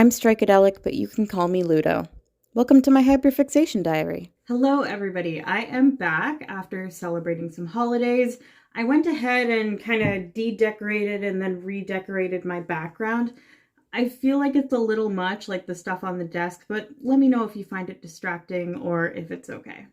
I'm Strikadelic, but you can call me Ludo. Welcome to my hyperfixation diary. Hello everybody, I am back after celebrating some holidays. I went ahead and kind of de-decorated and then redecorated my background. I feel like it's a little much, like the stuff on the desk, but let me know if you find it distracting or if it's okay.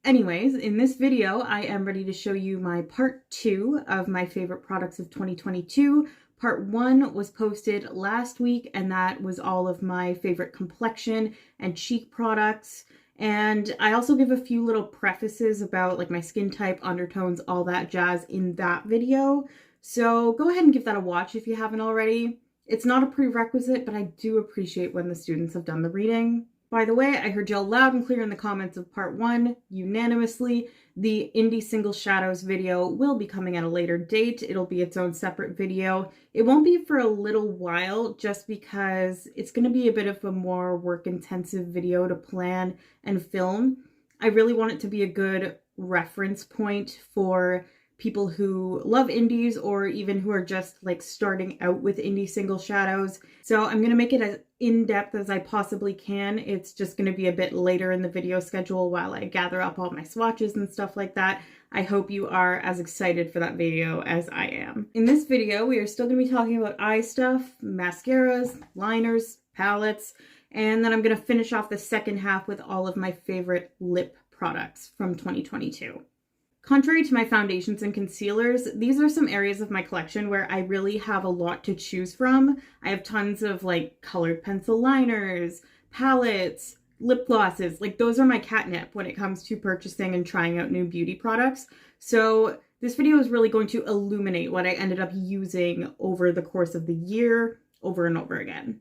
Anyways, in this video, I am ready to show you my part 2 of my favorite products of 2022. Part 1 was posted last week, and that was all of my favorite complexion and cheek products. And I also give a few little prefaces about like my skin type, undertones, all that jazz in that video. So go ahead and give that a watch if you haven't already. It's not a prerequisite, but I do appreciate when the students have done the reading. By the way, I heard y'all loud and clear in the comments of part 1 unanimously. The Indie Single Shadows video will be coming at a later date. It'll be its own separate video. It won't be for a little while just because it's going to be a bit of a more work-intensive video to plan and film. I really want it to be a good reference point for people who love indies or even who are just like starting out with indie single shadows. So I'm going to make it as in-depth as I possibly can. It's just going to be a bit later in the video schedule while I gather up all my swatches and stuff like that. I hope you are as excited for that video as I am. In this video, we are still going to be talking about eye stuff, mascaras, liners, palettes, and then I'm going to finish off the second half with all of my favorite lip products from 2022. Contrary to my foundations and concealers, these are some areas of my collection where I really have a lot to choose from. I have tons of like colored pencil liners, palettes, lip glosses. Like those are my catnip when it comes to purchasing and trying out new beauty products. So this video is really going to illuminate what I ended up using over the course of the year over and over again.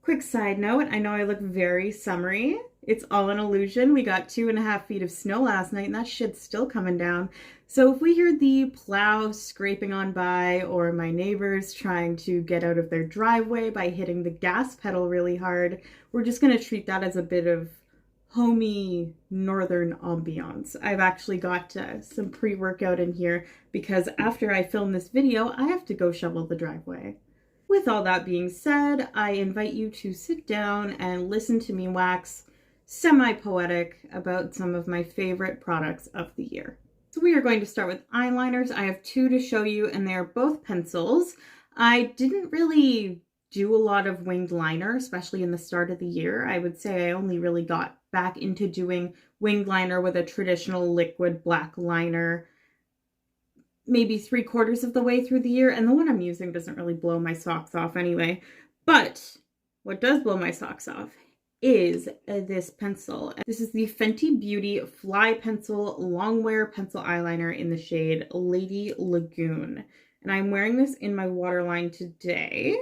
Quick side note, I know I look very summery. It's all an illusion. We got 2.5 feet of snow last night and that shit's still coming down. So if we hear the plow scraping on by or my neighbors trying to get out of their driveway by hitting the gas pedal really hard, we're just going to treat that as a bit of homey northern ambiance. I've actually got some pre-workout in here because after I film this video, I have to go shovel the driveway. With all that being said, I invite you to sit down and listen to me wax semi-poetic about some of my favorite products of the year. So we are going to start with eyeliners. I have 2 to show you and they're both pencils. I didn't really do a lot of winged liner, especially in the start of the year. I would say I only really got back into doing winged liner with a traditional liquid black liner maybe 3/4 of the way through the year, and the one I'm using doesn't really blow my socks off anyway. But what does blow my socks off is this pencil. This is the Fenty Beauty Flypencil Longwear Pencil Eyeliner in the shade Lady Lagoon. And I'm wearing this in my waterline today.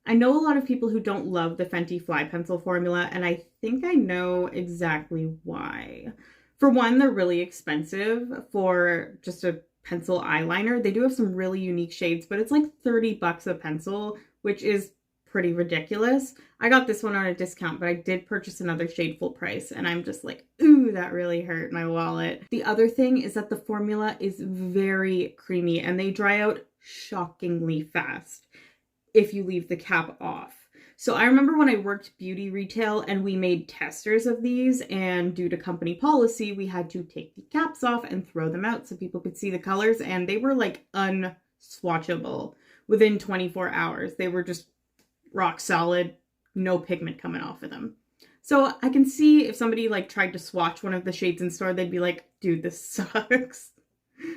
I know a lot of people who don't love the Fenty Flypencil formula, and I think I know exactly why. For one, they're really expensive for just a pencil eyeliner. They do have some really unique shades, but it's like $30 a pencil, which is pretty ridiculous. I got this one on a discount, but I did purchase another shade full price, and I'm just like, ooh, that really hurt my wallet. The other thing is that the formula is very creamy, and they dry out shockingly fast if you leave the cap off. So I remember when I worked beauty retail and we made testers of these, and due to company policy, we had to take the caps off and throw them out so people could see the colors, and they were like unswatchable within 24 hours. They were just rock solid, no pigment coming off of them. So I can see if somebody like tried to swatch one of the shades in store, they'd be like, dude, this sucks.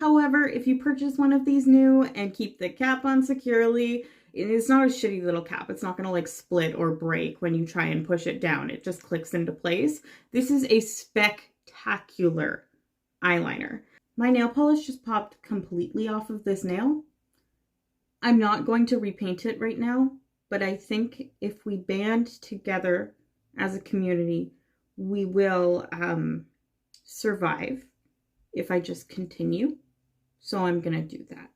However, if you purchase one of these new and keep the cap on securely, it's not a shitty little cap. It's not going to like split or break when you try and push it down. It just clicks into place. This is a spectacular eyeliner. My nail polish just popped completely off of this nail. I'm not going to repaint it right now, but I think if we band together as a community, we will survive if I just continue. So I'm going to do that.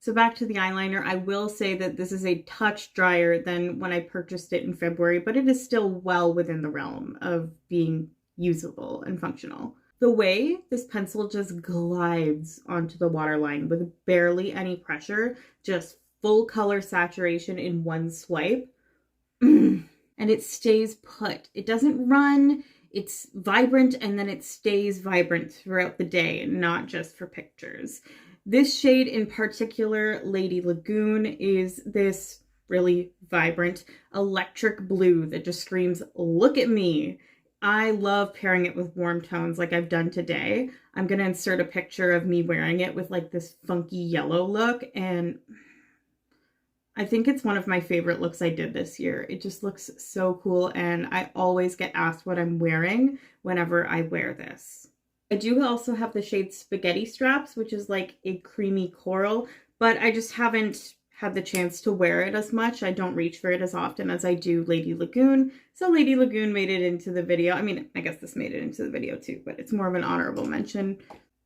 So back to the eyeliner, I will say that this is a touch drier than when I purchased it in February, but it is still well within the realm of being usable and functional. The way this pencil just glides onto the waterline with barely any pressure, just full color saturation in one swipe. and it stays put. It doesn't run, it's vibrant, and then it stays vibrant throughout the day, not just for pictures. This shade in particular, Lady Lagoon, is this really vibrant electric blue that just screams, look at me. I love pairing it with warm tones like I've done today. I'm going to insert a picture of me wearing it with like this funky yellow look, and I think it's one of my favorite looks I did this year. It just looks so cool, and I always get asked what I'm wearing whenever I wear this. I do also have the shade Spaghetti Straps, which is like a creamy coral, but I just haven't had the chance to wear it as much. I don't reach for it as often as I do Lady Lagoon. So Lady Lagoon made it into the video. I mean, I guess this made it into the video too, but it's more of an honorable mention.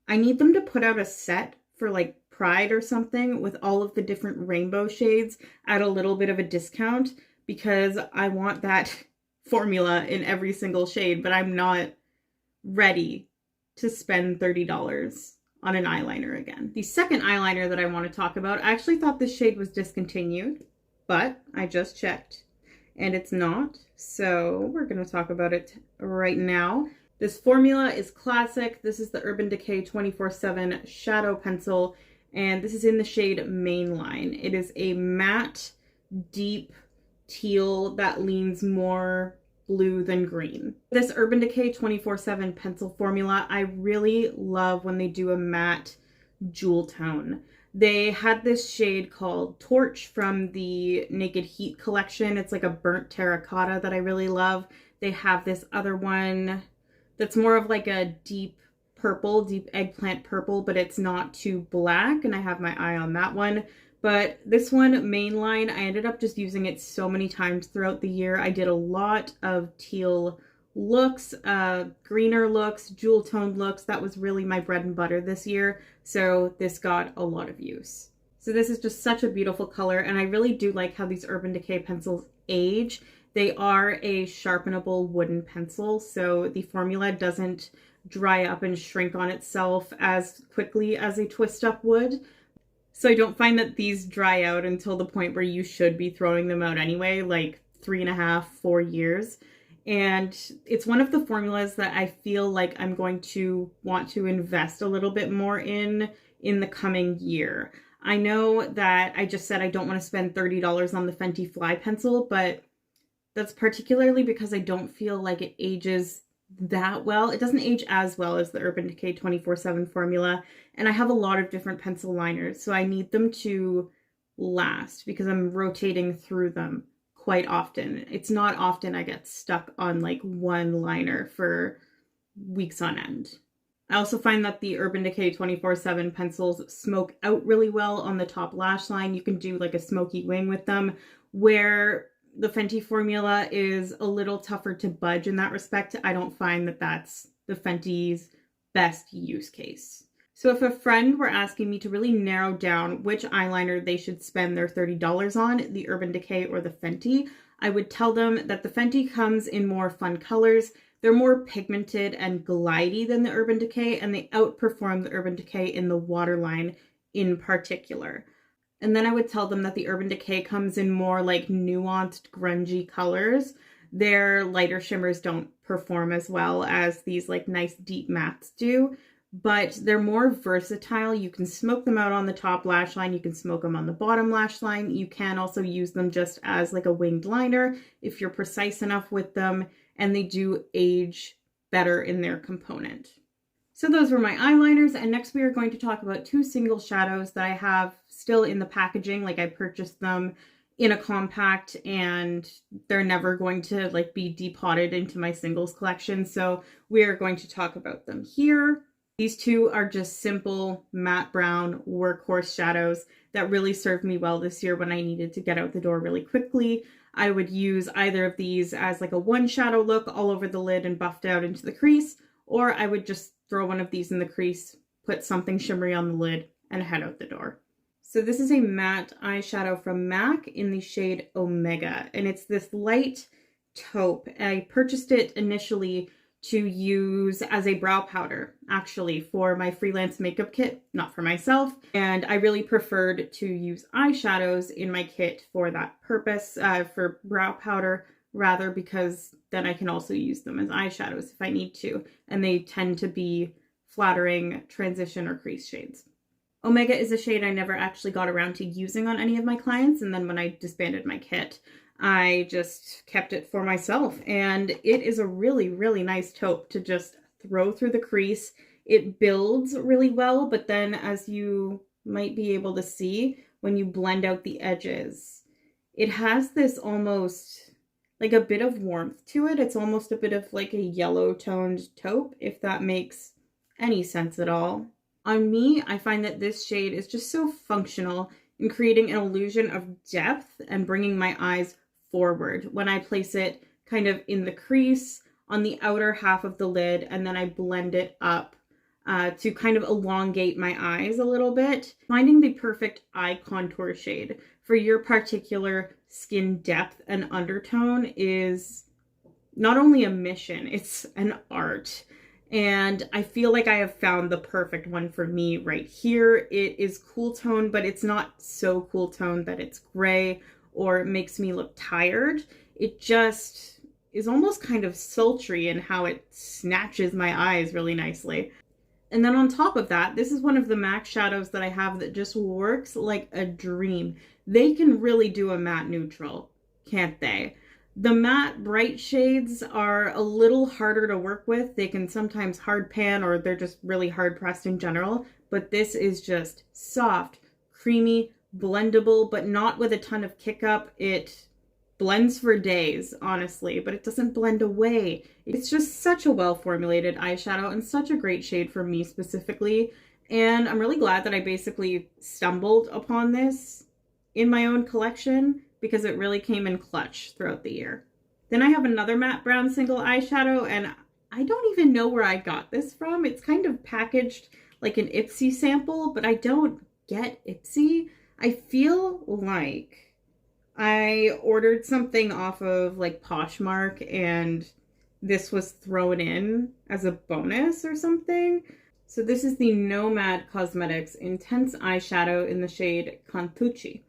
I need them to put out a set for like Pride or something with all of the different rainbow shades at a little bit of a discount, because I want that formula in every single shade, but I'm not ready to spend $30 on an eyeliner again. The second eyeliner that I want to talk about, I actually thought this shade was discontinued, but I just checked and it's not. So we're going to talk about it right now. This formula is classic. This is the Urban Decay 24/7 Shadow Pencil, and this is in the shade Mainline. It is a matte, deep teal that leans more blue than green. This Urban Decay 24/7 pencil formula, I really love when they do a matte jewel tone. They had this shade called Torch from the Naked Heat collection. It's like a burnt terracotta that I really love. They have this other one that's more of like a deep purple, deep eggplant purple, but it's not too black, and I have my eye on that one. But this one, Mainline, I ended up just using it so many times throughout the year. I did a lot of teal looks, greener looks, jewel toned looks. That was really my bread and butter this year. So this got a lot of use. So this is just such a beautiful color, and I really do like how these Urban Decay pencils age. They are a sharpenable wooden pencil, so the formula doesn't dry up and shrink on itself as quickly as a twist up would. So I don't find that these dry out until the point where you should be throwing them out anyway, like 3.5, 4 years. And it's one of the formulas that I feel like I'm going to want to invest a little bit more in the coming year. I know that I just said I don't want to spend $30 on the Fenty Flypencil, but that's particularly because I don't feel like it ages that well. It doesn't age as well as the Urban Decay 24/7 formula, and I have a lot of different pencil liners, so I need them to last because I'm rotating through them quite often. It's not often I get stuck on like one liner for weeks on end. I also find that the Urban Decay 24/7 pencils smoke out really well on the top lash line. You can do like a smoky wing with them, where the Fenty formula is a little tougher to budge in that respect. I don't find that that's the Fenty's best use case. So if a friend were asking me to really narrow down which eyeliner they should spend their $30 on, the Urban Decay or the Fenty, I would tell them that the Fenty comes in more fun colors. They're more pigmented and glidey than the Urban Decay, and they outperform the Urban Decay in the waterline in particular. And then I would tell them that the Urban Decay comes in more like nuanced, grungy colors. Their lighter shimmers don't perform as well as these like nice deep mattes do, but they're more versatile. You can smoke them out on the top lash line. You can smoke them on the bottom lash line. You can also use them just as like a winged liner if you're precise enough with them, and they do age better in their component. So those were my eyeliners, and next we are going to talk about two single shadows that I have still in the packaging. Like I purchased them in a compact and they're never going to like be depotted into my singles collection. So we are going to talk about them here. These two are just simple matte brown workhorse shadows that really served me well this year when I needed to get out the door really quickly. I would use either of these as like a one shadow look all over the lid and buffed out into the crease, or I would just throw one of these in the crease, put something shimmery on the lid, and head out the door. So this is a matte eyeshadow from MAC in the shade Omega, and it's this light taupe. I purchased it initially to use as a brow powder, actually, for my freelance makeup kit, not for myself. And I really preferred to use eyeshadows in my kit for that purpose, for brow powder rather, because then I can also use them as eyeshadows if I need to, and they tend to be flattering transition or crease shades. Omega is a shade I never actually got around to using on any of my clients, and then when I disbanded my kit, I just kept it for myself, and it is a really, really nice taupe to just throw through the crease. It builds really well, but then as you might be able to see when you blend out the edges, it has this almost like a bit of warmth to it. It's almost a bit of like a yellow toned taupe, if that makes any sense at all. On me, I find that this shade is just so functional in creating an illusion of depth and bringing my eyes forward when I place it kind of in the crease on the outer half of the lid, and then I blend it up to kind of elongate my eyes a little bit. Finding the perfect eye contour shade for your particular skin depth and undertone is not only a mission, it's an art. And I feel like I have found the perfect one for me right here. It is cool tone, but it's not so cool tone that it's gray or makes me look tired. It just is almost kind of sultry in how it snatches my eyes really nicely. And then on top of that, this is one of the MAC shadows that I have that just works like a dream. They can really do a matte neutral, can't they? The matte bright shades are a little harder to work with. They can sometimes hard pan, or they're just really hard pressed in general. But this is just soft, creamy, blendable, but not with a ton of kick up. It blends for days, honestly, but it doesn't blend away. It's just such a well-formulated eyeshadow and such a great shade for me specifically. And I'm really glad that I basically stumbled upon this in my own collection, because it really came in clutch throughout the year. Then I have another matte brown single eyeshadow, and I don't even know where I got this from. It's kind of packaged like an Ipsy sample, but I don't get Ipsy. I feel like I ordered something off of like Poshmark and this was thrown in as a bonus or something. So this is the Nomad Cosmetics Intense Eyeshadow in the shade Cantucci.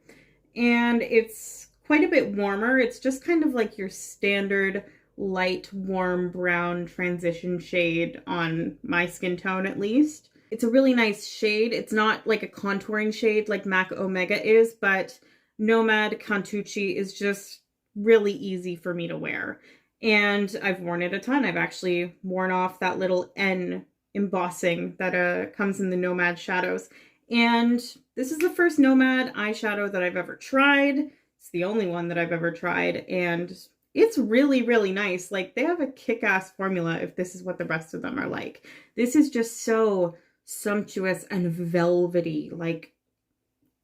And it's quite a bit warmer. It's just kind of like your standard light, warm brown transition shade on my skin tone, at least. It's a really nice shade. It's not like a contouring shade like MAC Omega is, but Nomad Cantucci is just really easy for me to wear. And I've worn it a ton. I've actually worn off that little N embossing that comes in the Nomad shadows. And this is the first Nomad eyeshadow that I've ever tried. It's the only one that I've ever tried, and it's really, really nice. Like, they have a kick-ass formula if this is what the rest of them are like. This is just so sumptuous and velvety. Like,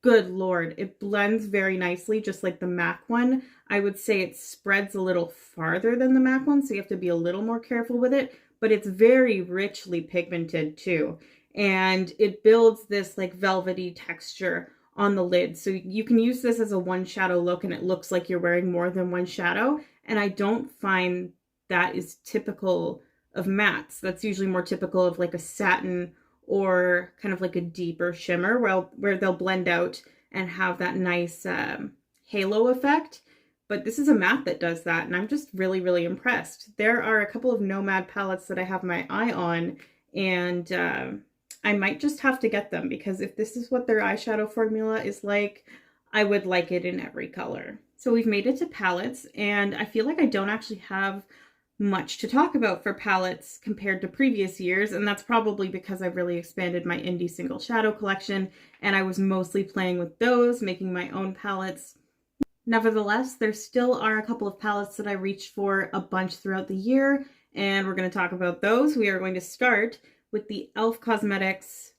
good Lord. It blends very nicely, just like the MAC one. I would say it spreads a little farther than the MAC one, so you have to be a little more careful with it, but it's very richly pigmented too. And it builds this like velvety texture on the lid. So you can use this as a one shadow look and it looks like you're wearing more than one shadow. And I don't find that is typical of mattes. That's usually more typical of like a satin or kind of like a deeper shimmer where they'll blend out and have that nice halo effect. But this is a matte that does that, and I'm just really, really impressed. There are a couple of Nomad palettes that I have my eye on, and I might just have to get them, because if this is what their eyeshadow formula is like, I would like it in every color. So we've made it to palettes, and I feel like I don't actually have much to talk about for palettes compared to previous years, and that's probably because I've really expanded my indie single shadow collection, and I was mostly playing with those, making my own palettes. Nevertheless, there still are a couple of palettes that I reached for a bunch throughout the year, and we're going to talk about those. We are going to start with the e.l.f. Cosmetics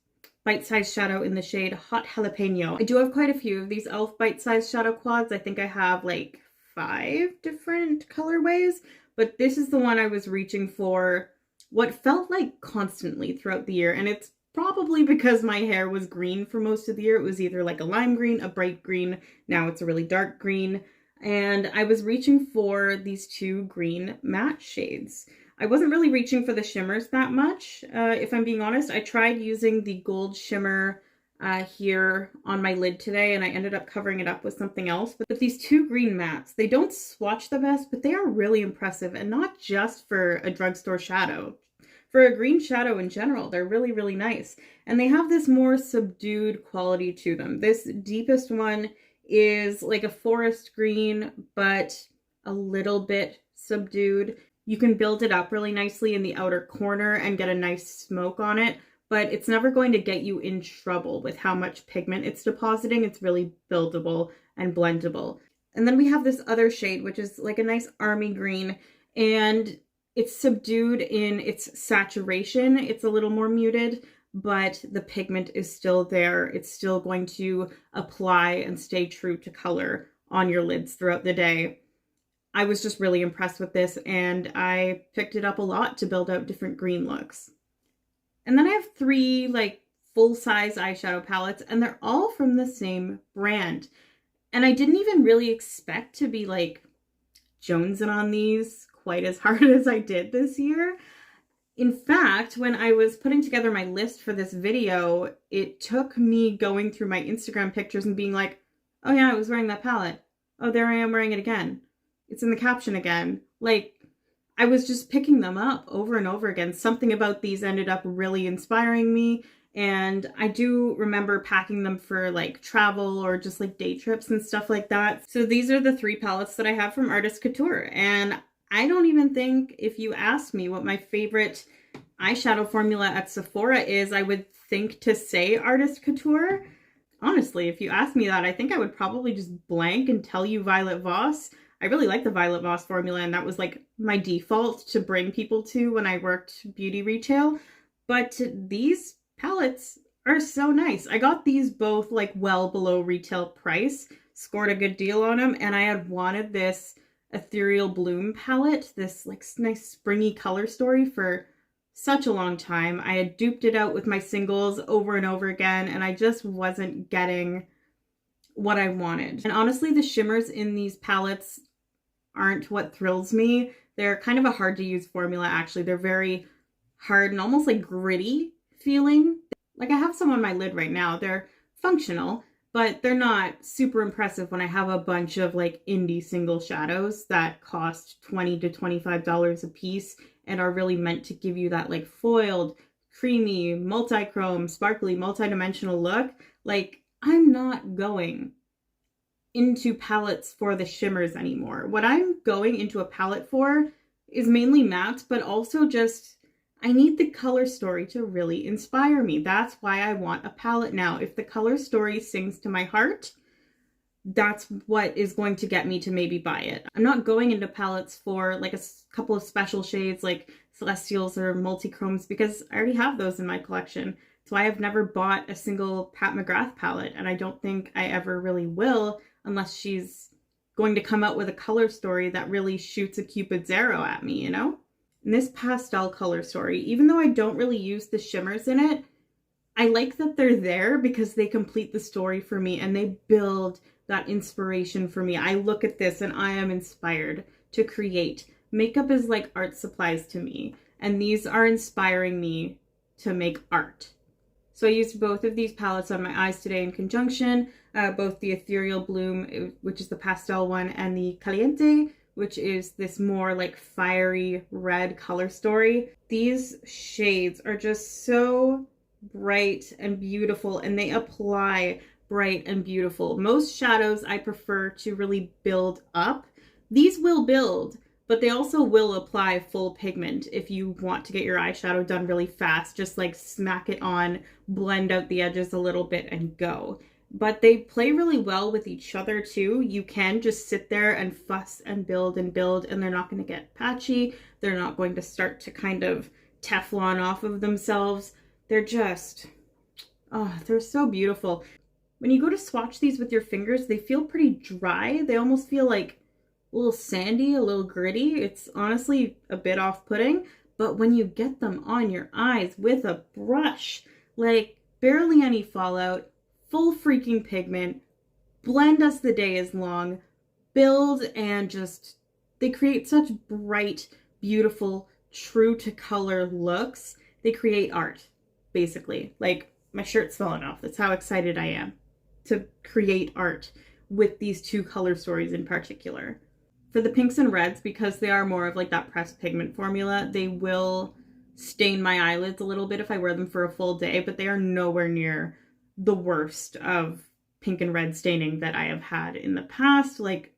Bite Size Shadow in the shade Hot Jalapeno. I do have quite a few of these e.l.f. Bite Size Shadow quads. I think I have like 5 different colorways, but this is the one I was reaching for what felt like constantly throughout the year, and it's probably because my hair was green for most of the year. It was either like a lime green, a bright green, now it's a really dark green, and I was reaching for these 2 green matte shades. I wasn't really reaching for the shimmers that much, if I'm being honest. I tried using the gold shimmer here on my lid today, and I ended up covering it up with something else. But these two green mattes, they don't swatch the best, but they are really impressive, and not just for a drugstore shadow. For a green shadow in general, they're really, really nice. And they have this more subdued quality to them. This deepest one is like a forest green, but a little bit subdued. You can build it up really nicely in the outer corner and get a nice smoke on it, but it's never going to get you in trouble with how much pigment it's depositing. It's really buildable and blendable. And then we have this other shade, which is like a nice army green, and it's subdued in its saturation. It's a little more muted, but the pigment is still there. It's still going to apply and stay true to color on your lids throughout the day. I was just really impressed with this, and I picked it up a lot to build out different green looks. And then I have 3 like full-size eyeshadow palettes, and they're all from the same brand. And I didn't even really expect to be like jonesing on these quite as hard as I did this year. In fact, when I was putting together my list for this video, it took me going through my Instagram pictures and being like, oh yeah, I was wearing that palette. Oh, there I am wearing it again. It's in the caption again. Like, I was just picking them up over and over again. Something about these ended up really inspiring me. And I do remember packing them for like travel or just like day trips and stuff like that. So these are the 3 palettes that I have from Artist Couture. And I don't even think, if you asked me what my favorite eyeshadow formula at Sephora is, I would think to say Artist Couture. Honestly, if you asked me that, I think I would probably just blank and tell you Violet Voss. I really like the Violet Voss formula, and that was like my default to bring people to when I worked beauty retail. But these palettes are so nice. I got these both like well below retail price, scored a good deal on them, and I had wanted this Ethereal Bloom palette, this like nice springy color story, for such a long time. I had duped it out with my singles over and over again, and I just wasn't getting what I wanted. And honestly, the shimmers in these palettes aren't what thrills me. They're kind of a hard to use formula, actually. They're very hard and almost like gritty feeling. Like I have some on my lid right now. They're functional, but they're not super impressive when I have a bunch of like indie single shadows that cost $20 to $25 a piece and are really meant to give you that like foiled, creamy, multi-chrome, sparkly, multi-dimensional look. Like, I'm not going into palettes for the shimmers anymore. What I'm going into a palette for is mainly matte, but also just, I need the color story to really inspire me. That's why I want a palette now. If the color story sings to my heart, that's what is going to get me to maybe buy it. I'm not going into palettes for like a couple of special shades like Celestials or Multi-Chromes, because I already have those in my collection. So I have never bought a single Pat McGrath palette, and I don't think I ever really will unless she's going to come out with a color story that really shoots a Cupid's arrow at me, you know? And this pastel color story, even though I don't really use the shimmers in it, I like that they're there because they complete the story for me and they build that inspiration for me. I look at this and I am inspired to create. Makeup is like art supplies to me, and these are inspiring me to make art. So I used both of these palettes on my eyes today in conjunction, both the Ethereal Bloom, which is the pastel one, and the Caliente, which is this more like fiery red color story. These shades are just so bright and beautiful, and they apply bright and beautiful. Most shadows I prefer to really build up. These will build, but they also will apply full pigment if you want to get your eyeshadow done really fast. Just like smack it on, blend out the edges a little bit and go. But they play really well with each other too. You can just sit there and fuss and build, and they're not going to get patchy. They're not going to start to kind of Teflon off of themselves. They're just, oh, they're so beautiful. When you go to swatch these with your fingers, they feel pretty dry. They almost feel like a little sandy, a little gritty. It's honestly a bit off-putting, but when you get them on your eyes with a brush, like barely any fallout, full freaking pigment, blend as the day is long, build, and just, they create such bright, beautiful, true to color looks. They create art, basically. Like, My shirt's falling off. That's how excited I am to create art with these two color stories in particular. For the pinks and reds, because they are more of like that pressed pigment formula, they will stain my eyelids a little bit if I wear them for a full day, but they are nowhere near the worst of pink and red staining that I have had in the past. Like,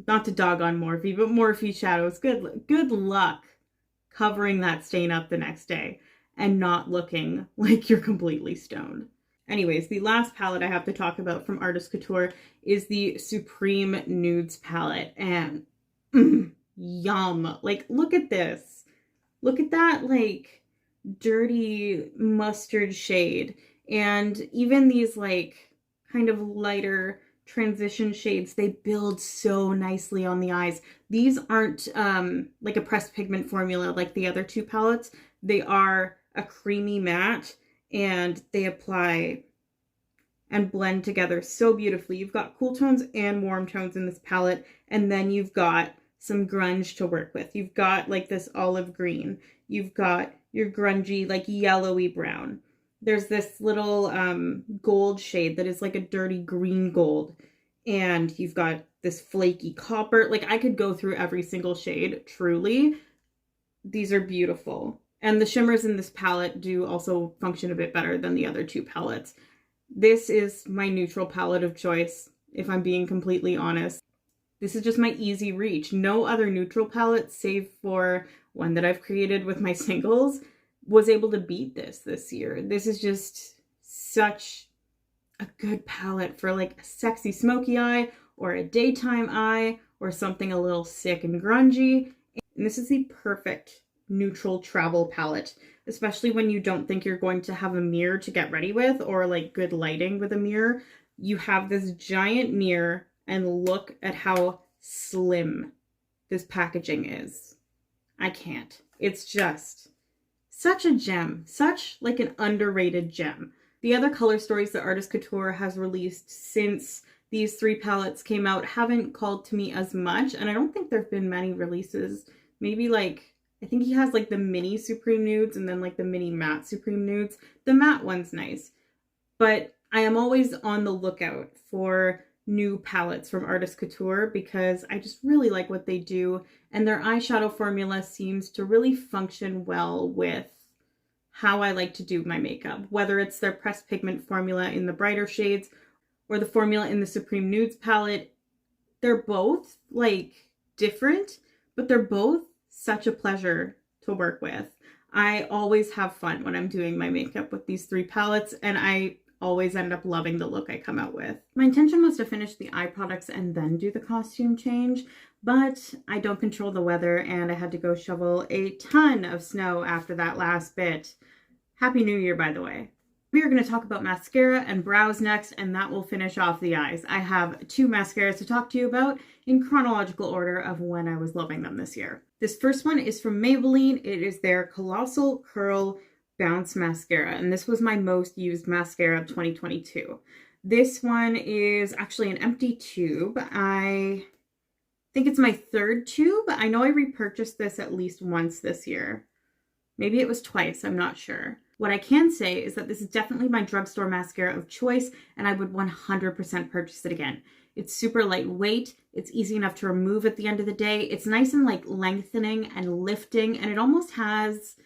not to dog on Morphe, but Morphe shadows, good luck covering that stain up the next day and not looking like you're completely stoned. Anyways, the last palette I have to talk about from Artist Couture is the Supreme Nudes palette. And yum. Like, look at this. Look at that, like, dirty mustard shade. And even these, like, kind of lighter transition shades, they build so nicely on the eyes. These aren't like a pressed pigment formula like the other two palettes. They are a creamy matte, and they apply and blend together so beautifully. You've got cool tones and warm tones in this palette, and then you've got some grunge to work with. You've got like this olive green. You've got your grungy, like yellowy brown. There's this little gold shade that is like a dirty green gold. And you've got this flaky copper. Like, I could go through every single shade, truly. These are beautiful. And the shimmers in this palette do also function a bit better than the other two palettes. This is my neutral palette of choice, if I'm being completely honest. This is just my easy reach. No other neutral palette, save for one that I've created with my singles, was able to beat this year. This is just such a good palette for like a sexy smoky eye or a daytime eye or something a little sick and grungy. And this is the perfect neutral travel palette, especially when you don't think you're going to have a mirror to get ready with or like good lighting with a mirror. You have this giant mirror and look at how slim this packaging is. I can't. It's just such a gem, such like an underrated gem. The other color stories that Artist Couture has released since these three palettes came out haven't called to me as much, and I don't think there have been many releases. Maybe like, I think he has like the mini Supreme Nudes and then like the mini matte Supreme Nudes. The matte one's nice, but I am always on the lookout for new palettes from Artist Couture because I just really like what they do, and their eyeshadow formula seems to really function well with how I like to do my makeup, whether it's their pressed pigment formula in the brighter shades or the formula in the Supreme Nudes palette. They're both like different, but they're both such a pleasure to work with. I always have fun when I'm doing my makeup with these three palettes, and I always end up loving the look I come out with. My intention was to finish the eye products and then do the costume change, but I don't control the weather and I had to go shovel a ton of snow after that last bit. Happy New Year, by the way. We are going to talk about mascara and brows next, and that will finish off the eyes. I have two mascaras to talk to you about in chronological order of when I was loving them this year. This first one is from Maybelline. It is their Colossal Curl Bounce Mascara, and this was my most used mascara of 2022. This one is actually an empty tube. I think it's my third tube. I know I repurchased this at least once this year. Maybe it was twice, I'm not sure. What I can say is that this is definitely my drugstore mascara of choice, and I would 100% purchase it again. It's super lightweight, it's easy enough to remove at the end of the day, it's nice and like lengthening and lifting, and it almost has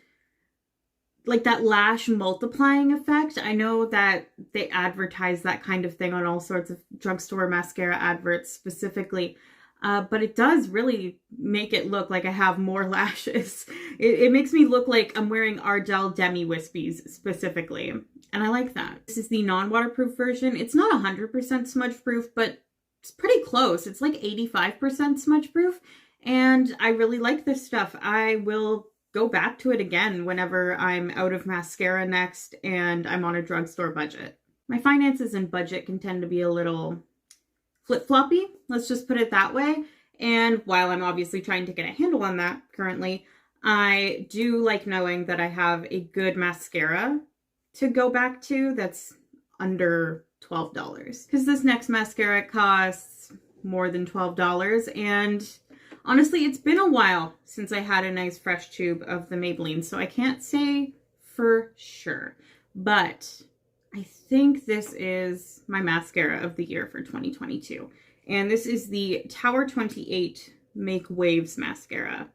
like that lash multiplying effect. I know that they advertise that kind of thing on all sorts of drugstore mascara adverts specifically, but it does really make it look like I have more lashes. It makes me look like I'm wearing Ardell Demi Wispies specifically, and I like that. This is the non-waterproof version. It's not 100% smudge proof, but it's pretty close. It's like 85% smudge proof, and I really like this stuff. I will go back to it again whenever I'm out of mascara next and I'm on a drugstore budget. My finances and budget can tend to be a little flip-floppy, let's just put it that way. And while I'm obviously trying to get a handle on that currently, I do like knowing that I have a good mascara to go back to that's under $12. Because this next mascara costs more than $12, and honestly, it's been a while since I had a nice fresh tube of the Maybelline, so I can't say for sure. but I think this is my mascara of the year for 2022. And this is the Tower 28 Make Waves mascara.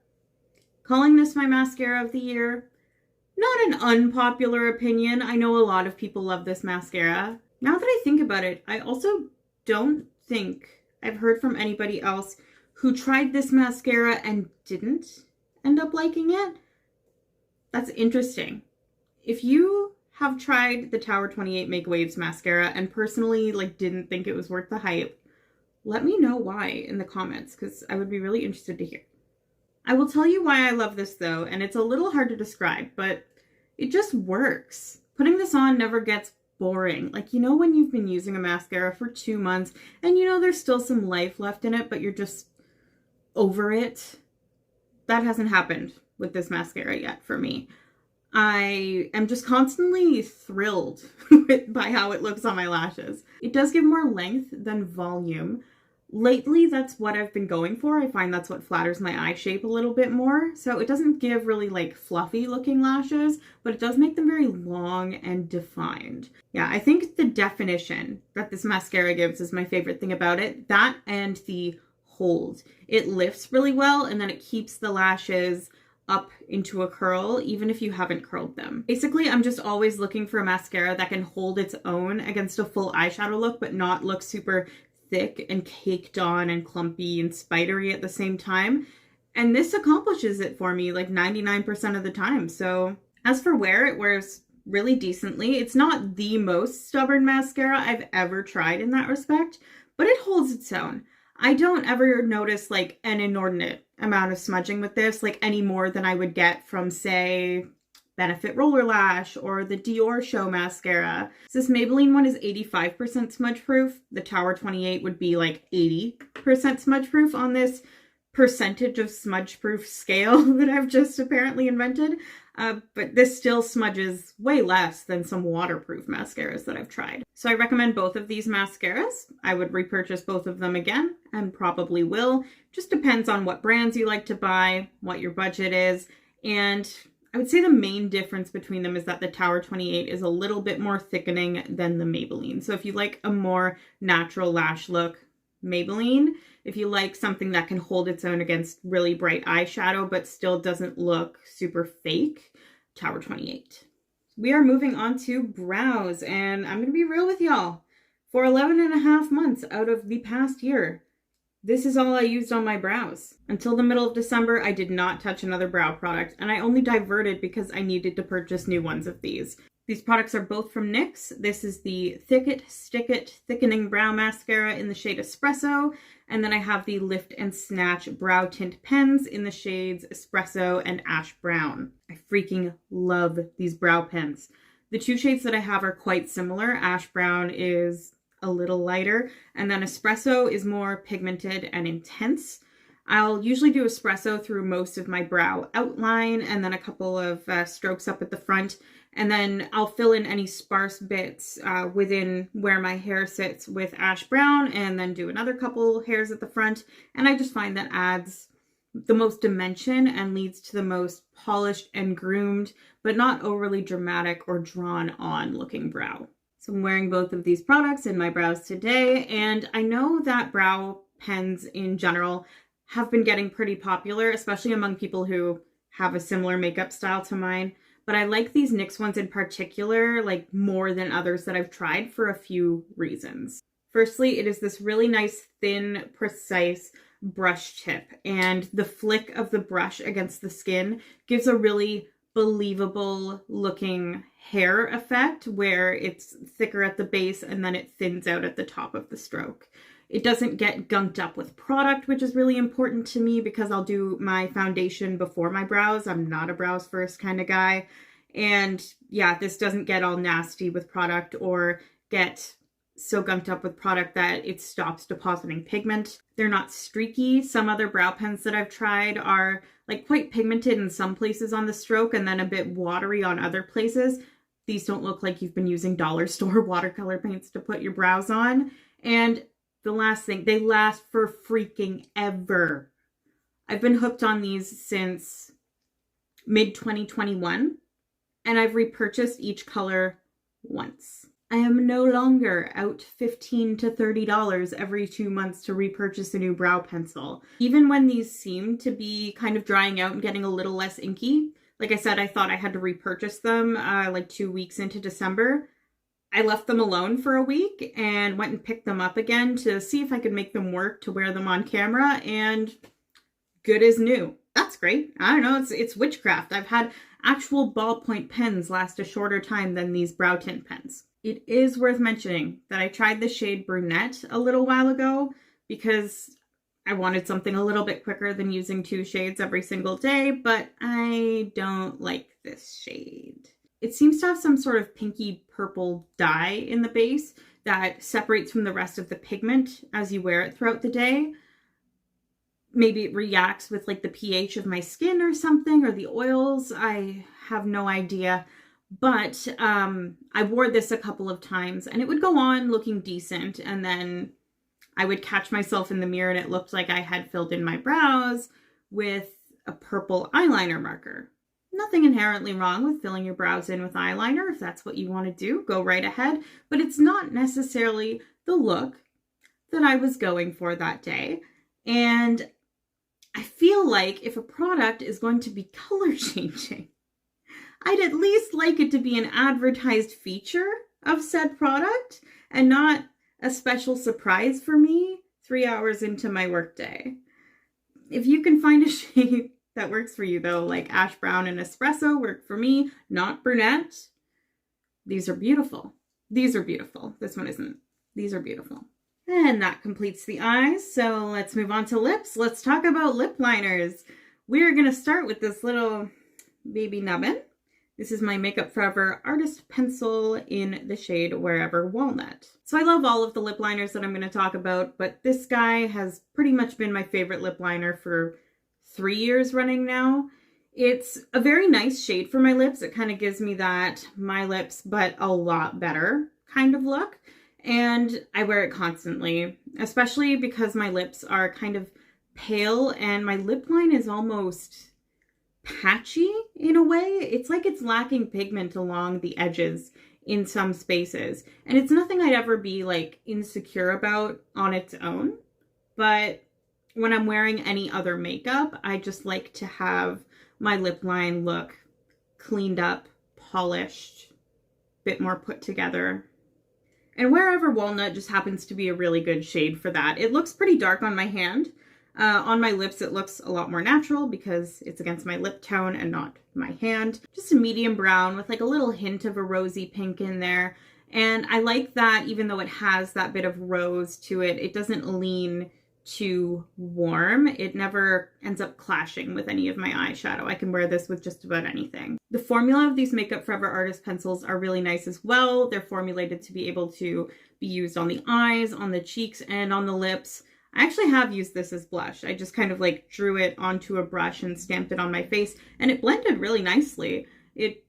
Calling this my mascara of the year, not an unpopular opinion. I know a lot of people love this mascara. Now that I think about it, I also don't think I've heard from anybody else who tried this mascara and didn't end up liking it. That's interesting. If you have tried the Tower 28 Make Waves mascara and personally didn't think it was worth the hype, let me know why in the comments, because I would be really interested to hear. I will tell you why I love this though, and it's a little hard to describe, but it just works. Putting this on never gets boring. When you've been using a mascara for 2 months and there's still some life left in it, but you're just over it. That hasn't happened with this mascara yet for me. I am just constantly thrilled by how it looks on my lashes. It does give more length than volume. Lately, that's what I've been going for. I find that's what flatters my eye shape a little bit more. So it doesn't give really fluffy looking lashes, but it does make them very long and defined. Yeah, I think the definition that this mascara gives is my favorite thing about it. That and the hold. It lifts really well and then it keeps the lashes up into a curl, even if you haven't curled them. Basically, I'm just always looking for a mascara that can hold its own against a full eyeshadow look, but not look super thick and caked on and clumpy and spidery at the same time. And this accomplishes it for me 99% of the time. So as for wear, it wears really decently. It's not the most stubborn mascara I've ever tried in that respect, but it holds its own. I don't ever notice an inordinate amount of smudging with this, any more than I would get from, say, Benefit Roller Lash or the Dior Show mascara. So this Maybelline one is 85% smudge proof. The Tower 28 would be 80% smudge proof on this percentage of smudge proof scale that I've just apparently invented. But this still smudges way less than some waterproof mascaras that I've tried. So I recommend both of these mascaras. I would repurchase both of them again and probably will. Just depends on what brands you like to buy, what your budget is, and I would say the main difference between them is that the Tower 28 is a little bit more thickening than the Maybelline. So if you like a more natural lash look, Maybelline. If you like something that can hold its own against really bright eyeshadow but still doesn't look super fake, Tower 28. We are moving on to brows, and I'm going to be real with y'all. For 11.5 months out of the past year, this is all I used on my brows. Until the middle of December, I did not touch another brow product, and I only diverted because I needed to purchase new ones of these. These products are both from NYX. This is the Thick It, Stick It Thickening Brow Mascara in the shade Espresso, and then I have the Lift and Snatch Brow Tint Pens in the shades Espresso and Ash Brown. I freaking love these brow pens. The two shades that I have are quite similar. Ash Brown is a little lighter, and then Espresso is more pigmented and intense. I'll usually do Espresso through most of my brow outline and then a couple of strokes up at the front, and then I'll fill in any sparse bits within where my hair sits with Ash Brown and then do another couple hairs at the front, and I just find that adds the most dimension and leads to the most polished and groomed but not overly dramatic or drawn on looking brow. So I'm wearing both of these products in my brows today, and I know that brow pens in general have been getting pretty popular, especially among people who have a similar makeup style to mine. But I like these NYX ones in particular, more than others that I've tried for a few reasons. Firstly, it is this really nice, thin, precise brush tip, and the flick of the brush against the skin gives a really believable looking hair effect where it's thicker at the base and then it thins out at the top of the stroke. It doesn't get gunked up with product, which is really important to me because I'll do my foundation before my brows. I'm not a brows first kind of guy. And yeah, this doesn't get all nasty with product or get so gunked up with product that it stops depositing pigment. They're not streaky. Some other brow pens that I've tried are quite pigmented in some places on the stroke and then a bit watery on other places. These don't look like you've been using dollar store watercolor paints to put your brows on. And the last thing, they last for freaking ever. I've been hooked on these since mid-2021, and I've repurchased each color once. I am no longer out $15 to $30 every 2 months to repurchase a new brow pencil. Even when these seem to be kind of drying out and getting a little less inky, like I said, I thought I had to repurchase them like 2 weeks into December. I left them alone for a week and went and picked them up again to see if I could make them work to wear them on camera, and good as new. That's great. I don't know, it's witchcraft. I've had actual ballpoint pens last a shorter time than these brow tint pens. It is worth mentioning that I tried the shade Brunette a little while ago because I wanted something a little bit quicker than using 2 shades every single day, but I don't like this shade. It seems to have some sort of pinky purple dye in the base that separates from the rest of the pigment as you wear it throughout the day. Maybe it reacts with like the pH of my skin or something, or the oils. I have no idea. But I wore this a couple of times and it would go on looking decent, and then I would catch myself in the mirror and it looked like I had filled in my brows with a purple eyeliner marker. Nothing inherently wrong with filling your brows in with eyeliner. If that's what you want to do, go right ahead. But it's not necessarily the look that I was going for that day. And I feel like if a product is going to be color changing, I'd at least like it to be an advertised feature of said product and not a special surprise for me 3 hours into my workday. If you can find a shade that works for you though, like ash brown and espresso work for me, not brunette. These are beautiful. These are beautiful. This one isn't. These are beautiful. And that completes the eyes. So let's move on to lips. Let's talk about lip liners. We're going to start with this little baby nubbin. This is my Makeup Forever Artist Pencil in the shade Wherever Walnut. So I love all of the lip liners that I'm going to talk about, but this guy has pretty much been my favorite lip liner for 3 years running now. It's a very nice shade for my lips. It kind of gives me that my lips, but a lot better kind of look. And I wear it constantly, especially because my lips are kind of pale and my lip line is almost patchy in a way. It's like it's lacking pigment along the edges in some spaces. And it's nothing I'd ever be like insecure about on its own. But when I'm wearing any other makeup, I just like to have my lip line look cleaned up, polished, bit more put together. And Wherever Walnut just happens to be a really good shade for that. It looks pretty dark on my hand. On my lips, it looks a lot more natural because it's against my lip tone and not my hand. Just a medium brown with like a little hint of a rosy pink in there. And I like that even though it has that bit of rose to it, it doesn't lean too warm. It never ends up clashing with any of my eyeshadow. I can wear this with just about anything. The formula of these Makeup Forever Artist pencils are really nice as well. They're formulated to be able to be used on the eyes, on the cheeks, and on the lips. I actually have used this as blush. I just kind of like drew it onto a brush and stamped it on my face, and it blended really nicely. It,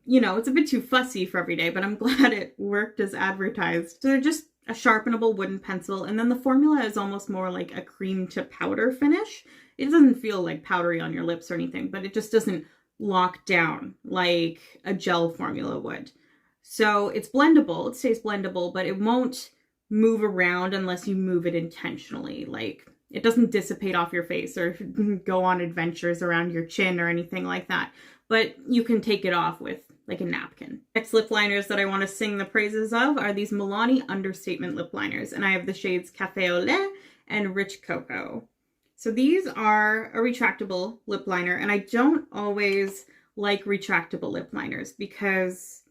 you know, it's a bit too fussy for every day, but I'm glad it worked as advertised. So they're just a sharpenable wooden pencil, and then the formula is almost more like a cream to powder finish. It doesn't feel like powdery on your lips or anything, but it just doesn't lock down like a gel formula would. So it's blendable, it stays blendable, but it won't move around unless you move it intentionally. Like it doesn't dissipate off your face or go on adventures around your chin or anything like that, but you can take it off with like a napkin. Next lip liners that I want to sing the praises of are these Milani Understatement lip liners, and I have the shades Café au Lait and Rich Cocoa. So these are a retractable lip liner, and I don't always like retractable lip liners because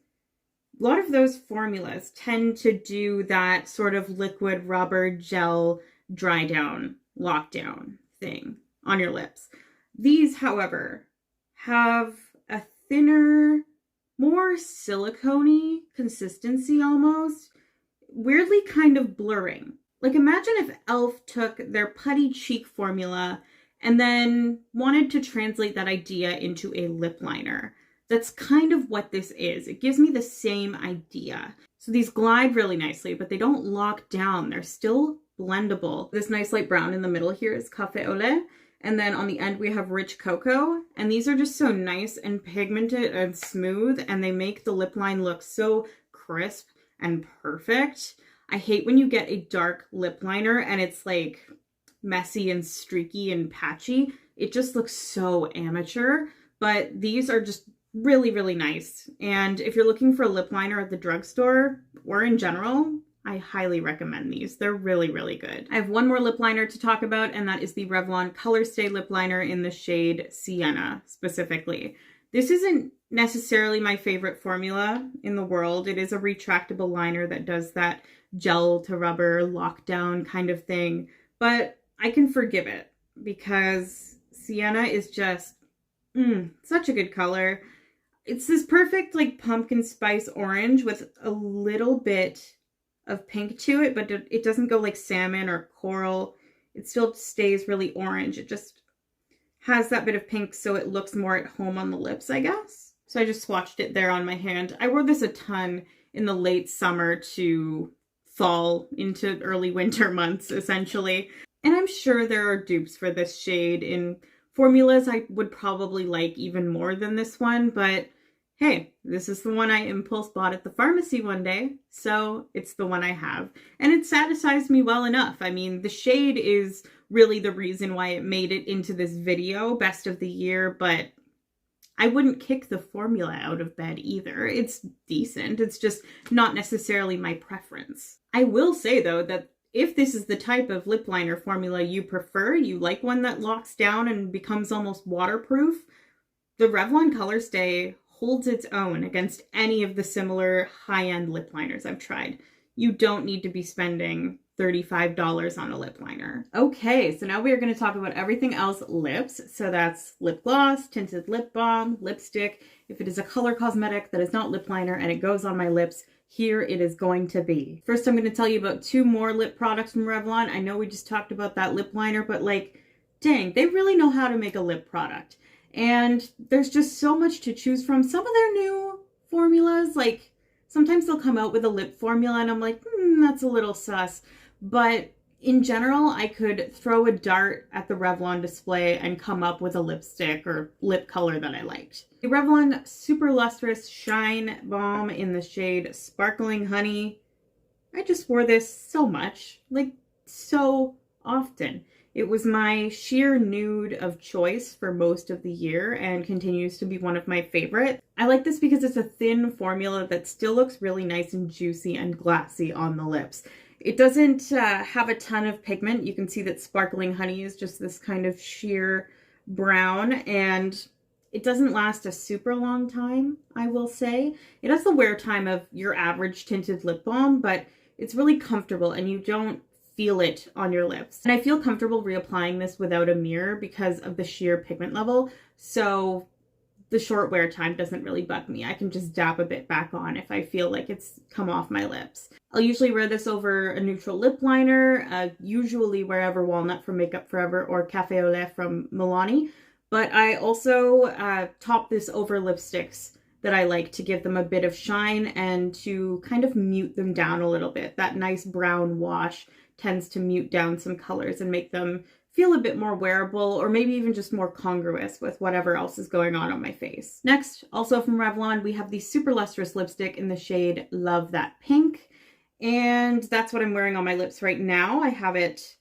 a lot of those formulas tend to do that sort of liquid rubber gel dry down, lockdown thing on your lips. These, however, have a thinner, more silicone-y consistency almost, weirdly kind of blurring. Like imagine if e.l.f. took their putty cheek formula and then wanted to translate that idea into a lip liner. That's kind of what this is. It gives me the same idea. So these glide really nicely, but they don't lock down. They're still blendable. This nice light brown in the middle here is Café au Lait. And then on the end we have Rich Cocoa. And these are just so nice and pigmented and smooth. And they make the lip line look so crisp and perfect. I hate when you get a dark lip liner and it's like messy and streaky and patchy. It just looks so amateur, but these are just really, really nice. And if you're looking for a lip liner at the drugstore or in general, I highly recommend these. They're really, really good. I have one more lip liner to talk about, and that is the Revlon Color Stay lip liner in the shade Sienna specifically. This isn't necessarily my favorite formula in the world. It is a retractable liner that does that gel to rubber lockdown kind of thing, but I can forgive it because Sienna is just such a good color. It's this perfect like pumpkin spice orange with a little bit of pink to it, but it doesn't go like salmon or coral. It still stays really orange. It just has that bit of pink so it looks more at home on the lips, I guess. So I just swatched it there on my hand. I wore this a ton in the late summer to fall into early winter months, essentially. And I'm sure there are dupes for this shade in formulas I would probably like even more than this one, but hey, this is the one I impulse bought at the pharmacy one day, so it's the one I have. And it satisfies me well enough. I mean, the shade is really the reason why it made it into this video, best of the year, but I wouldn't kick the formula out of bed either. It's decent. It's just not necessarily my preference. I will say, though, that if this is the type of lip liner formula you prefer, you like one that locks down and becomes almost waterproof, the Revlon Color Stay holds its own against any of the similar high-end lip liners I've tried. You don't need to be spending $35 on a lip liner. Okay, so now we are going to talk about everything else lips. So that's lip gloss, tinted lip balm, lipstick. If it is a color cosmetic that is not lip liner and it goes on my lips, here it is going to be. First, I'm going to tell you about 2 more lip products from Revlon. I know we just talked about that lip liner, but like, dang, they really know how to make a lip product. And there's just so much to choose from. Some of their new formulas, like sometimes they'll come out with a lip formula and I'm like, that's a little sus. But in general, I could throw a dart at the Revlon display and come up with a lipstick or lip color that I liked. The Revlon Super Lustrous Shine Balm in the shade Sparkling Honey. I just wore this so much, like so often. It was my sheer nude of choice for most of the year and continues to be one of my favorites. I like this because it's a thin formula that still looks really nice and juicy and glassy on the lips. It doesn't have a ton of pigment. You can see that Sparkling Honey is just this kind of sheer brown, and it doesn't last a super long time, I will say. It has the wear time of your average tinted lip balm, but it's really comfortable and you don't feel it on your lips. And I feel comfortable reapplying this without a mirror because of the sheer pigment level. So the short wear time doesn't really bug me. I can just dab a bit back on if I feel like it's come off my lips. I'll usually wear this over a neutral lip liner, usually wherever Walnut from Makeup Forever or Café au Lait from Milani. But I also top this over lipsticks that I like to give them a bit of shine and to kind of mute them down a little bit. That nice brown wash tends to mute down some colors and make them feel a bit more wearable or maybe even just more congruous with whatever else is going on my face. Next, also from Revlon, we have the Super Lustrous lipstick in the shade Love That Pink. And that's what I'm wearing on my lips right now. I have it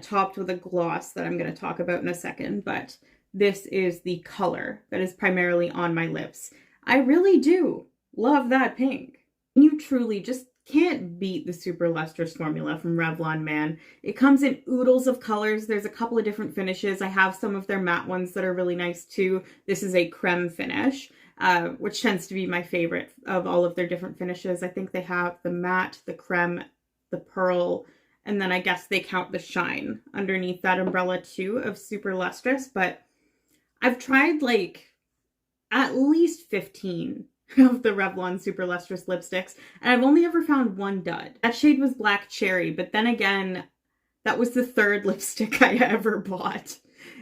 topped with a gloss that I'm going to talk about in a second, but this is the color that is primarily on my lips. I really do love that pink. You truly just can't beat the Super Lustrous formula from Revlon, man. It comes in oodles of colors. There's a couple of different finishes. I have some of their matte ones that are really nice too. This is a creme finish, which tends to be my favorite of all of their different finishes. I think they have the matte, the creme, the pearl, and then I guess they count the shine underneath that umbrella too of Super Lustrous. But I've tried like at least 15 of the Revlon Super Lustrous lipsticks, and I've only ever found one dud. That shade was Black Cherry, but then again, that was the 3rd lipstick I ever bought.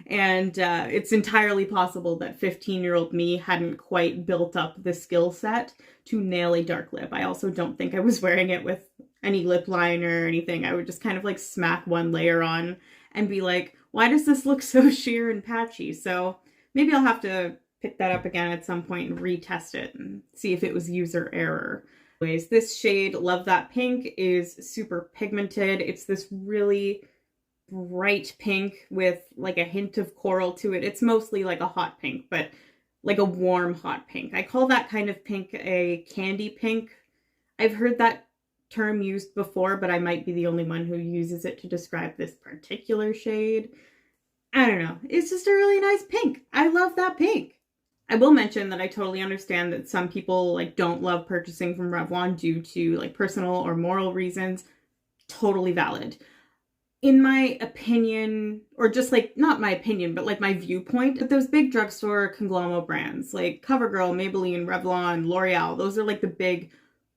And it's entirely possible that 15-year-old me hadn't quite built up the skill set to nail a dark lip. I also don't think I was wearing it with any lip liner or anything. I would just kind of like smack one layer on and be like, why does this look so sheer and patchy? So maybe I'll have to pick that up again at some point and retest it and see if it was user error. Anyways, this shade, Love That Pink, is super pigmented. It's this really bright pink with like a hint of coral to it. It's mostly like a hot pink, but like a warm hot pink. I call that kind of pink a candy pink. I've heard that term used before, but I might be the only one who uses it to describe this particular shade. I don't know. It's just a really nice pink. I love that pink. I will mention that I totally understand that some people like don't love purchasing from Revlon due to like personal or moral reasons. Totally valid. In my opinion, or just like, not my opinion, but like my viewpoint, those big drugstore conglomerate brands like CoverGirl, Maybelline, Revlon, L'Oreal, those are like the big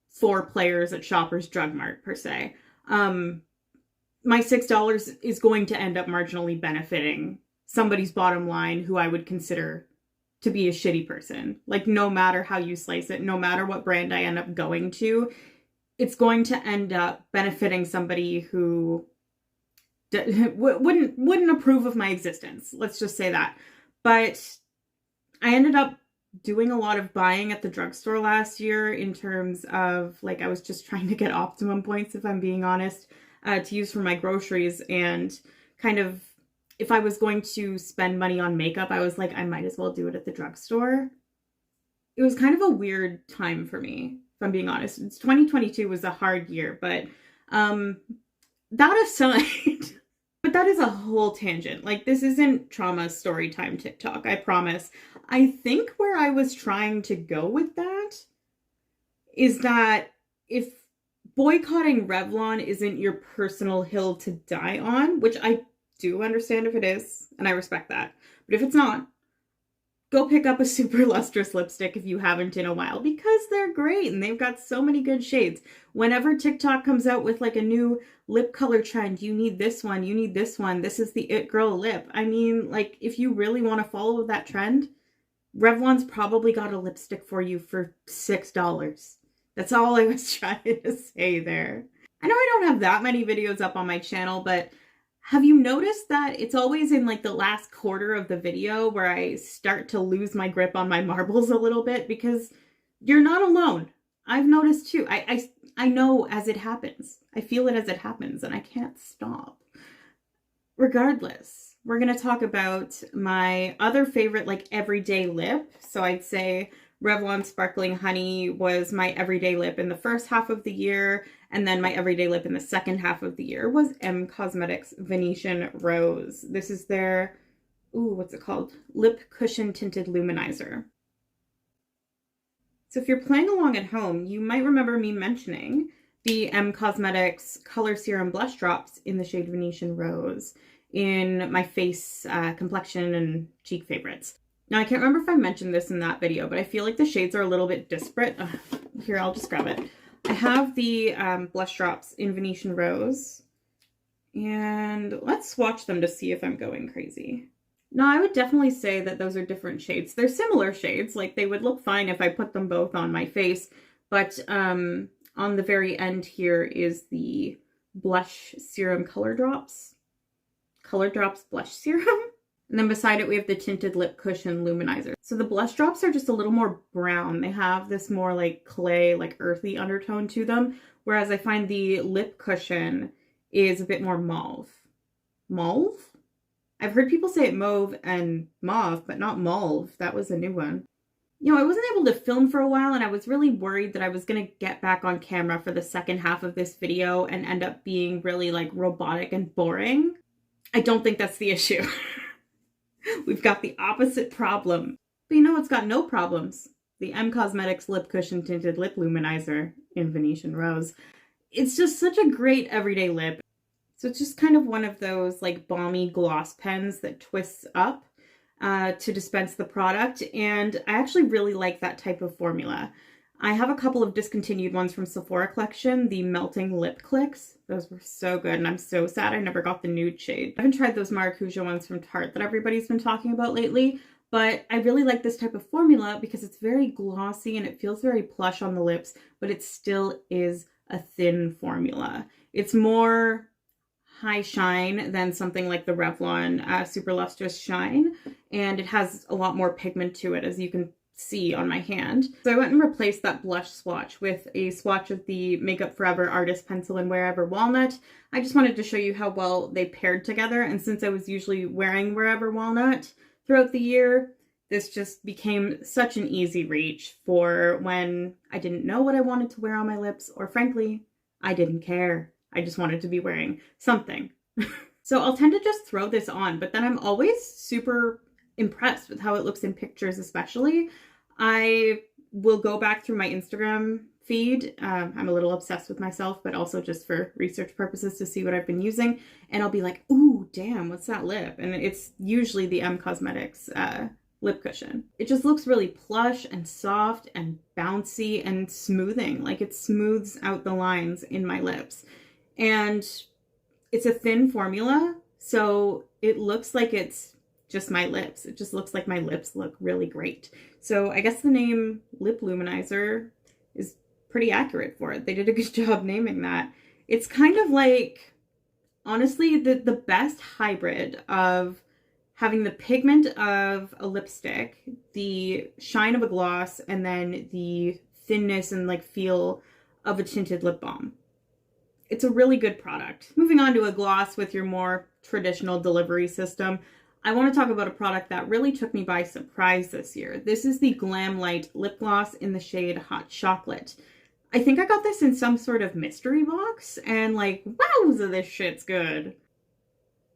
four players at Shoppers Drug Mart per se. My $6 is going to end up marginally benefiting somebody's bottom line who I would consider to be a shitty person. Like, no matter how you slice it, no matter what brand I end up going to, it's going to end up benefiting somebody who wouldn't approve of my existence. Let's just say that. But I ended up doing a lot of buying at the drugstore last year in terms of, like, I was just trying to get optimum points, if I'm being honest, to use for my groceries. And kind of, if I was going to spend money on makeup, I was like, I might as well do it at the drugstore. It was kind of a weird time for me, if I'm being honest. 2022 was a hard year, but that aside, but that is a whole tangent. Like, this isn't trauma story time TikTok, I promise. I think where I was trying to go with that is that if boycotting Revlon isn't your personal hill to die on, which I do understand if it is, and I respect that, but if it's not, go pick up a super lustrous lipstick if you haven't in a while, because they're great and they've got so many good shades. Whenever TikTok comes out with like a new lip color trend, you need this one, you need this one, this is the it girl lip. I mean, like, if you really want to follow that trend, Revlon's probably got a lipstick for you for $6. That's all I was trying to say there. I know I don't have that many videos up on my channel, but have you noticed that it's always in like the last quarter of the video where I start to lose my grip on my marbles a little bit? Because you're not alone. I've noticed too. I know as it happens. I feel it as it happens and I can't stop. Regardless, we're going to talk about my other favorite like everyday lip. So I'd say Revlon Sparkling Honey was my everyday lip in the first half of the year, and then my everyday lip in the second half of the year was M Cosmetics Venetian Rose. This is their, what's it called? Lip Cushion Tinted Luminizer. So if you're playing along at home, you might remember me mentioning the M Cosmetics Color Serum Blush Drops in the shade Venetian Rose in my face, complexion, and cheek favorites. Now, I can't remember if I mentioned this in that video, but I feel like the shades are a little bit disparate. Here, I'll just grab it. I have the blush drops in Venetian Rose, and let's swatch them to see if I'm going crazy. No, I would definitely say that those are different shades. They're similar shades, like they would look fine if I put them both on my face, but on the very end here is the Blush Serum Color Drops Blush Serum. And then beside it, we have the Tinted Lip Cushion Luminizer. So the blush drops are just a little more brown. They have this more like clay, like earthy undertone to them. Whereas I find the lip cushion is a bit more mauve. Mauve? I've heard people say it mauve and mauve, but not mauve. That was a new one. You know, I wasn't able to film for a while and I was really worried that I was going to get back on camera for the second half of this video and end up being really like robotic and boring. I don't think that's the issue. We've got the opposite problem. But you know what's got no problems? The M Cosmetics Lip Cushion Tinted Lip Luminizer in Venetian Rose. It's just such a great everyday lip. So it's just kind of one of those like balmy gloss pens that twists up to dispense the product. And I actually really like that type of formula. I have a couple of discontinued ones from Sephora collection, the Melting Lip Clicks. Those were so good, and I'm so sad I never got the nude shade. I haven't tried those Maracuja ones from Tarte that everybody's been talking about lately, but I really like this type of formula because it's very glossy and it feels very plush on the lips, but it still is a thin formula. It's more high shine than something like the Revlon Super Lustrous Shine, and it has a lot more pigment to it, as you can see on my hand. So I went and replaced that blush swatch with a swatch of the Makeup Forever Artist Pencil in Wherever Walnut. I just wanted to show you how well they paired together, and since I was usually wearing Wherever Walnut throughout the year, this just became such an easy reach for when I didn't know what I wanted to wear on my lips, or frankly, I didn't care. I just wanted to be wearing something. So I'll tend to just throw this on, but then I'm always super impressed with how it looks in pictures, especially. I will go back through my Instagram feed. I'm a little obsessed with myself, but also just for research purposes to see what I've been using. And I'll be like, ooh, damn, what's that lip? And it's usually the M Cosmetics lip cushion. It just looks really plush and soft and bouncy and smoothing. Like it smooths out the lines in my lips. And it's a thin formula, so it looks like it's just my lips. It just looks like my lips look really great. So I guess the name Lip Luminizer is pretty accurate for it. They did a good job naming that. It's kind of like, honestly, the best hybrid of having the pigment of a lipstick, the shine of a gloss, and then the thinness and like feel of a tinted lip balm. It's a really good product. Moving on to a gloss with your more traditional delivery system, I want to talk about a product that really took me by surprise this year. This is the Glam Light Lip Gloss in the shade Hot Chocolate. I think I got this in some sort of mystery box, and like, wowza, this shit's good.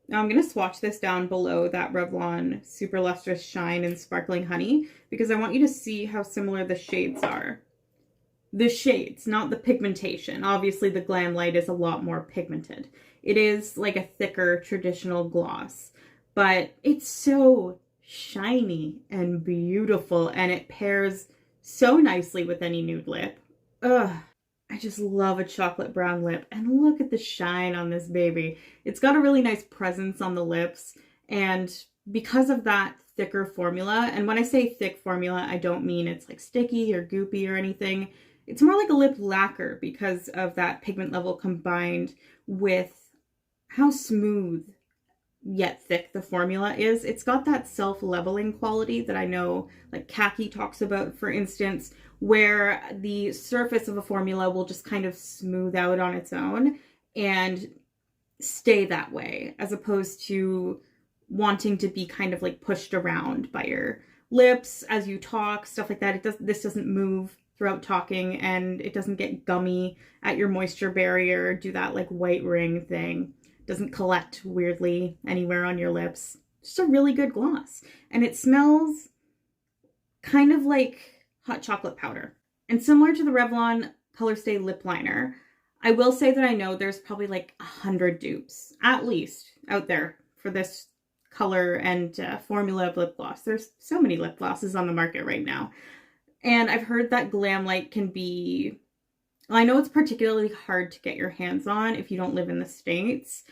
Now I'm going to swatch this down below that Revlon Super Lustrous Shine and Sparkling Honey, because I want you to see how similar the shades are. The shades, not the pigmentation. Obviously the Glam Light is a lot more pigmented. It is like a thicker traditional gloss, but it's so shiny and beautiful, and it pairs so nicely with any nude lip. Ugh, I just love a chocolate brown lip, and look at the shine on this baby. It's got a really nice presence on the lips, and because of that thicker formula, and when I say thick formula, I don't mean it's like sticky or goopy or anything. It's more like a lip lacquer because of that pigment level combined with how smooth yet thick the formula is. It's got that self-leveling quality that I know like Khaki talks about, for instance, where the surface of a formula will just kind of smooth out on its own and stay that way, as opposed to wanting to be kind of like pushed around by your lips as you talk, stuff like that. This doesn't move throughout talking, and it doesn't get gummy at your moisture barrier, do that like white ring thing. It doesn't collect weirdly anywhere on your lips. Just a really good gloss. And it smells kind of like hot chocolate powder. And similar to the Revlon Color Stay Lip Liner, I will say that I know there's probably like 100 dupes, at least, out there for this color and formula of lip gloss. There's so many lip glosses on the market right now. And I've heard that Glam Light can be, well, I know it's particularly hard to get your hands on if you don't live in the States.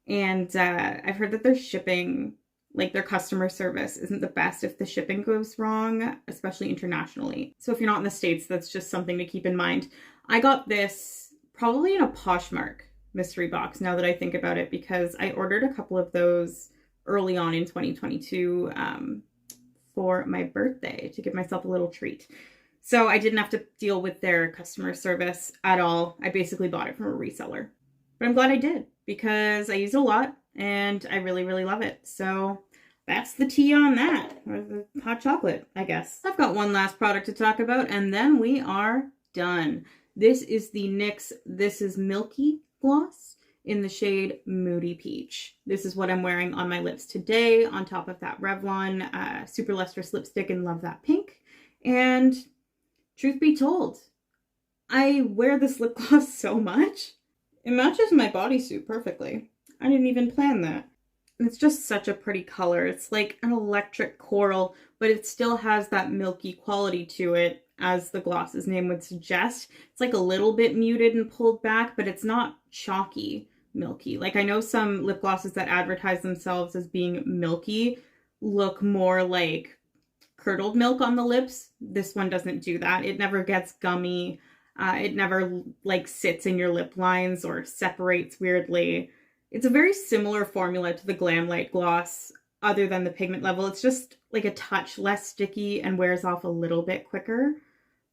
And I've heard that their shipping, like their customer service, isn't the best if the shipping goes wrong, especially internationally. So if you're not in the States, that's just something to keep in mind. I got this probably in a Poshmark mystery box, now that I think about it, because I ordered a couple of those early on in 2022 for my birthday to give myself a little treat. So I didn't have to deal with their customer service at all. I basically bought it from a reseller. But I'm glad I did, because I use it a lot and I really, really love it. So that's the tea on that, or the hot chocolate, I guess. I've got one last product to talk about, and then we are done. This is the NYX This Is Milky gloss in the shade Moody Peach. This is what I'm wearing on my lips today, on top of that Revlon Super Lustrous lipstick in Love That Pink. And truth be told, I wear this lip gloss so much. It matches my bodysuit perfectly. I didn't even plan that. And it's just such a pretty color. It's like an electric coral, but it still has that milky quality to it, as the gloss's name would suggest. It's like a little bit muted and pulled back, but it's not chalky milky. Like I know some lip glosses that advertise themselves as being milky look more like curdled milk on the lips. This one doesn't do that. It never gets gummy. It never like sits in your lip lines or separates weirdly. It's a very similar formula to the Glam Light gloss, other than the pigment level. It's just like a touch less sticky and wears off a little bit quicker.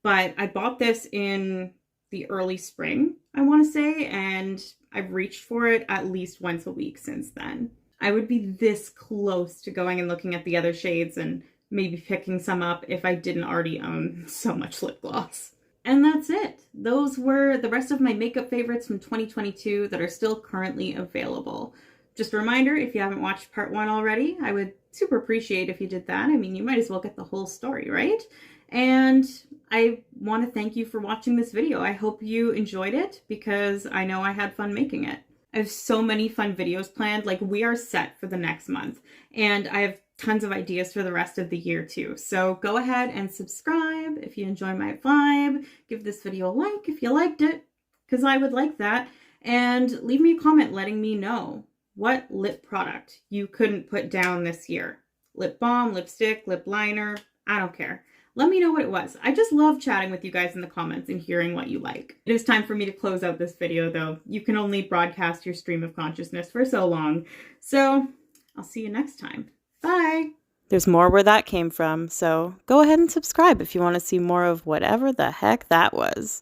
But I bought this in the early spring, I want to say, and I've reached for it at least once a week since then. I would be this close to going and looking at the other shades and maybe picking some up if I didn't already own so much lip gloss. And that's it. Those were the rest of my makeup favorites from 2022 that are still currently available. Just a reminder, if you haven't watched part 1 already, I would super appreciate if you did that. I mean, you might as well get the whole story, right? And I want to thank you for watching this video. I hope you enjoyed it because I know I had fun making it. I have so many fun videos planned. Like, we are set for the next month, and I have tons of ideas for the rest of the year too. So go ahead and subscribe if you enjoy my vibe. Give this video a like if you liked it, because I would like that. And leave me a comment letting me know what lip product you couldn't put down this year. Lip balm, lipstick, lip liner, I don't care. Let me know what it was. I just love chatting with you guys in the comments and hearing what you like. It is time for me to close out this video though. You can only broadcast your stream of consciousness for so long. So I'll see you next time. Bye! There's more where that came from, so go ahead and subscribe if you want to see more of whatever the heck that was.